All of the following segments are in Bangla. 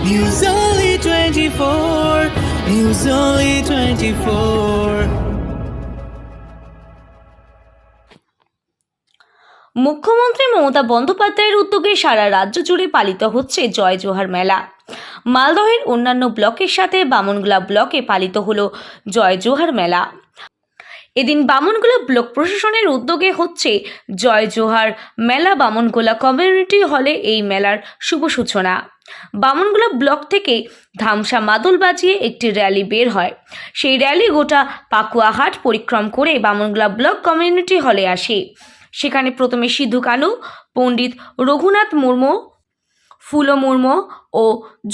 News Only 24. News Only 24. মুখ্যমন্ত্রী মমতা বন্দ্যোপাধ্যায়ের উদ্যোগে সারা রাজ্য জুড়ে পালিত হচ্ছে জয় জোহার মেলা। মালদহের অন্যান্য ব্লকের সাথে বামনগোলা ব্লকে পালিত হলো জয় জোহার মেলা। এদিন বামনগোলা ব্লক প্রশাসনের উদ্যোগে হচ্ছে জয় জোহার মেলা। বামনগোলা কমিউনিটি হলে এই মেলার শুভ সূচনা। বামনগোলা ব্লক থেকে ধামসা মাদল বাজিয়ে একটি র্যালি বের হয়। সেই র্যালি গোটা পাকুয়াহাট পরিক্রম করে বামনগোলা ব্লক কমিউনিটি হলে আসে। সেখানে প্রথমে সিধু কানু, পণ্ডিত রঘুনাথ মুর্মু, ফুলো মুর্মু ও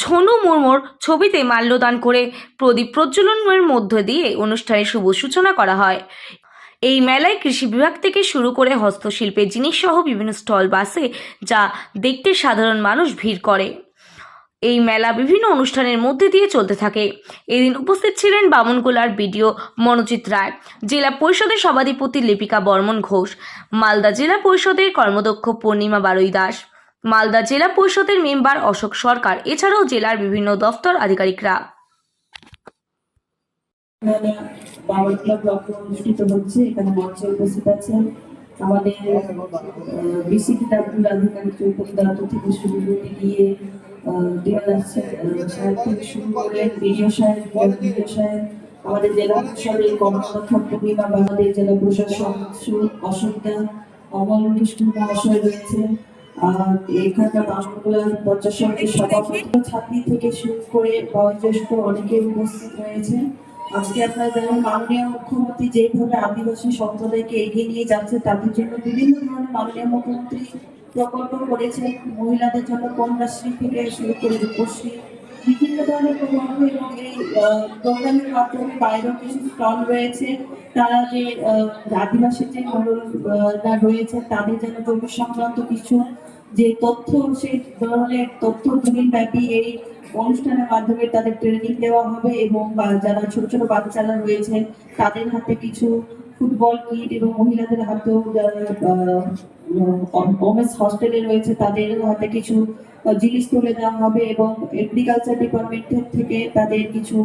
ঝনু মুর্মুর ছবিতে মাল্যদান করে প্রদীপ প্রজ্বলনের মধ্য দিয়ে অনুষ্ঠানের শুভ সূচনা করা হয়। এই মেলায় কৃষি বিভাগ থেকে শুরু করে হস্তশিল্পের জিনিস সহ বিভিন্ন স্টল বসে, যা দেখতে সাধারণ মানুষ ভিড় করে। এই মেলা বিভিন্ন অনুষ্ঠানের মধ্যে দিয়ে চলতে থাকে। এদিন উপস্থিত ছিলেন বামনগোলার বিডিও মনোজিৎ রায়, জেলা পরিষদের সভাধিপতি লিপিকা বর্মন ঘোষ, মালদা জেলা পরিষদের কর্মদক্ষ পূর্ণিমা বারুই দাস, মালদা জেলা পরিষদের মেম্বার অশোক সরকার, এছাড়াও জেলার বিভিন্ন দফতর আধিকারিকরা। বামনগোলা ব্লকে অনুষ্ঠিত হচ্ছে। এখানে মঞ্চে উপস্থিত আছেন আমাদের বিসিটিডব্লিউর আধিকারিক চৈতন্য দত্ত থেকে শুরু করে দিয়ে সাহেব থেকে শুরু করে বিডিও সাহেব, আমাদের জেলা পরিষদের কর্মদক্ষ পূর্ণিমা, আমাদের জেলা প্রশাসক অশোকদা, অমল কৃষ্ণ মহাশয় রয়েছেন। এখানকার বামনগোলার পঞ্চায়েত সমিতির সভাপতি, ছাত্রী থেকে শুরু করে বয়োজ্যেষ্ঠ অনেকে উপস্থিত রয়েছে। আজকে আপনারা জানেন মাননীয় মুখ্যমন্ত্রী যেভাবে আদিবাসী সম্প্রদায়কে এগিয়ে নিয়ে যাচ্ছে, তাদের জন্য বিভিন্ন ধরনের মাননীয় মুখ্যমন্ত্রী প্রকল্প করেছেন। মহিলাদের জন্য কন্যাশ্রী থেকে শুরু করে রূপশ্রী, বিভিন্ন ধরনের প্রকল্প, এবং এই প্রোগ্রামের মাধ্যমে বাইরেও কিছু স্টল রয়েছে। তারা যে আদিবাসী যে মহিলারা রয়েছে তাদের যেন জমি সংক্রান্ত কিছু যে তথ্য, সেই ধরনের তথ্য দিনব্যাপী এই অনুষ্ঠানের মাধ্যমে তাদের ট্রেনিং দেওয়া হবে। এবং যারা ছোট ছোট বাচ্চারা রয়েছে তাদের হাতে কিছু ফুটবল কিট, এবং মহিলাদের হাতেও যারা ওমেন্স হস্টেলে রয়েছে তাদের হাতে কিছু জিনিস তুলে দেওয়া হবে। এবং এগ্রিকালচার ডিপার্টমেন্ট থেকে তাদের কিছু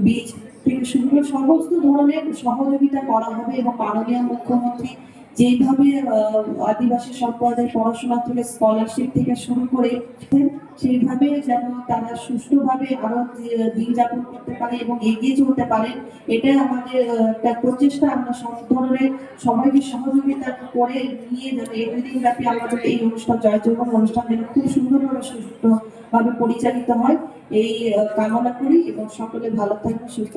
বীজ থেকে শুরু করে সমস্ত ধরনের সহযোগিতা করা হবে। এবং মাননীয় মুখ্যমন্ত্রী যেভাবে আদিবাসী সম্প্রদায় পড়াশোনা থেকে স্কলারশিপ থেকে শুরু করে সেইভাবে যেন তারা সুষ্ঠুভাবে আরো দিন যাপন করতে পারে এবং এগিয়ে চলতে পারে, এটাই আমাদের একটা প্রচেষ্টা। আমরা সব ধরনের সবাইকে সহযোগিতা করে নিয়ে যেন এই দুই দিন ব্যাপী আমাদের এই অনুষ্ঠান জয় জোহার অনুষ্ঠান যেন খুব সুন্দরভাবে সুষ্ঠুভাবে পরিচালিত হয়, এই কামনা করি। এবং সকলে ভালো থাকবে, সুস্থ